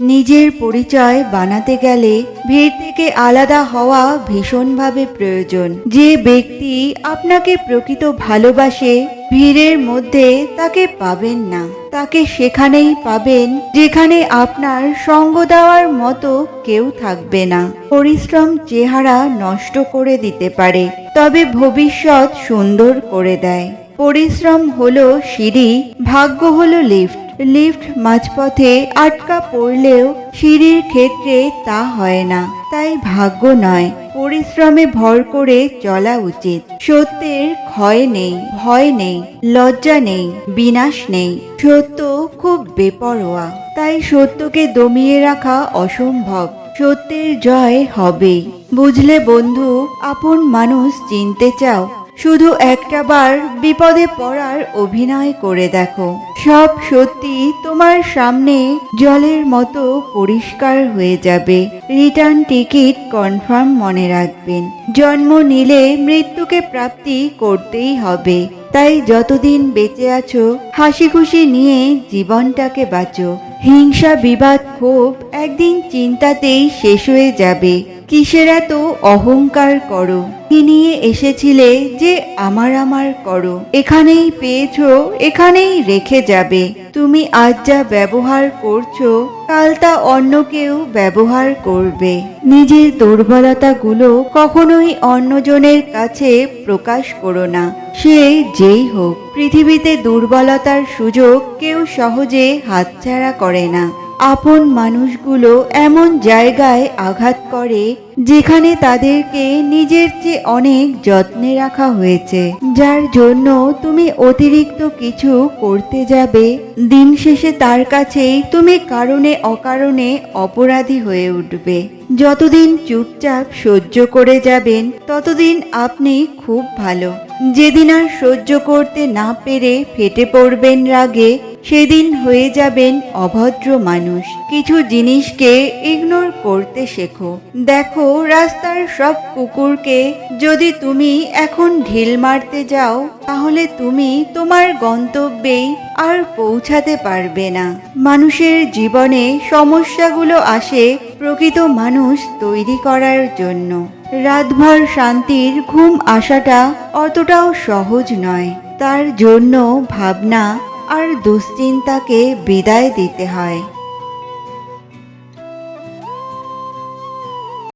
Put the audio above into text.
নিজের পরিচয় বানাতে গেলে ভিড় থেকে আলাদা হওয়া ভীষণভাবে প্রয়োজন। যে ব্যক্তি আপনাকে প্রকৃত ভালোবাসে, ভিড়ের মধ্যে তাকে পাবেন না। তাকে সেখানেই পাবেন যেখানে আপনার সঙ্গ দেওয়ার মতো কেউ থাকবে না। পরিশ্রম চেহারা নষ্ট করে দিতে পারে, তবে ভবিষ্যৎ সুন্দর করে দেয়। পরিশ্রম হলো সিঁড়ি, ভাগ্য হলো লিফট। লিফট মাঝপথে আটকা পড়লেও সিঁড়ির ক্ষেত্রে তা হয় না। তাই ভাগ্য নয়, পরিশ্রমে ভর করে চলা উচিত। সত্যের ক্ষয় নেই, ভয় নেই, লজ্জা নেই, বিনাশ নেই। সত্য খুব বেপরোয়া, তাই সত্যকে দমিয়ে রাখা অসম্ভব। সত্যের জয় হবেই। বুঝলে বন্ধু, আপন মানুষ চিনতে চাও? শুধু একটা বার বিপদে পড়ার অভিনয় করে দেখো। সব সত্যি তোমার সামনে জলের মতো পরিষ্কার হয়ে যাবে। রিটার্ন টিকিট কনফার্ম মনে রাখবেন। জন্ম নিলে মৃত্যুকে প্রাপ্তি করতেই হবে। তাই যতদিন বেঁচে আছো হাসি খুশি নিয়ে জীবনটাকে বাঁচো। হিংসা বিবাদ ক্ষোভ একদিন চিন্তাতেই শেষ হয়ে যাবে। কিসের এত অহংকার করো? কি নিয়ে এসেছিলে যে আমার আমার করো? এখানেই পেয়েছো, এখানেই রেখে যাবে। তুমি আজ যা ব্যবহার করছো, কাল তা অন্য কেউ ব্যবহার করবে। নিজের দুর্বলতাগুলো কখনোই অন্যজনের কাছে প্রকাশ করো না। সে যেই হোক, পৃথিবীতে দুর্বলতার সুযোগ কেউ সহজে হাতছাড়া করে না। আপন মানুষগুলো এমন জায়গায় আঘাত করে যেখানে তাদেরকে নিজের চেয়ে অনেক যত্নে রাখা হয়েছে। যার জন্য তুমি অতিরিক্ত কিছু করতে যাবে, দিন শেষে তার কাছেই তুমি কারণে অকারণে অপরাধী হয়ে উঠবে। যতদিন চুপচাপ সহ্য করে যাবেন ততদিন আপনি খুব ভালো। যেদিন আর সহ্য করতে না পেরে ফেটে পড়বেন রাগে, সেদিন হয়ে যাবেন অভদ্র মানুষ। কিছু জিনিসকে ইগনোর করতে শেখো। দেখো, রাস্তার সব কুকুরকে যদি তুমি এখন ঢিল মারতে যাও, তাহলে তুমি তোমার গন্তব্যেই আর পৌঁছাতে পারবে না। মানুষের জীবনে সমস্যাগুলো আসে প্রকৃত মানুষ তৈরি করার জন্য। রাতভর শান্তির ঘুম আসাটা অতটাও সহজ নয়। তার জন্য ভাবনা আর দুশ্চিন্তাকে বিদায় দিতে হয়।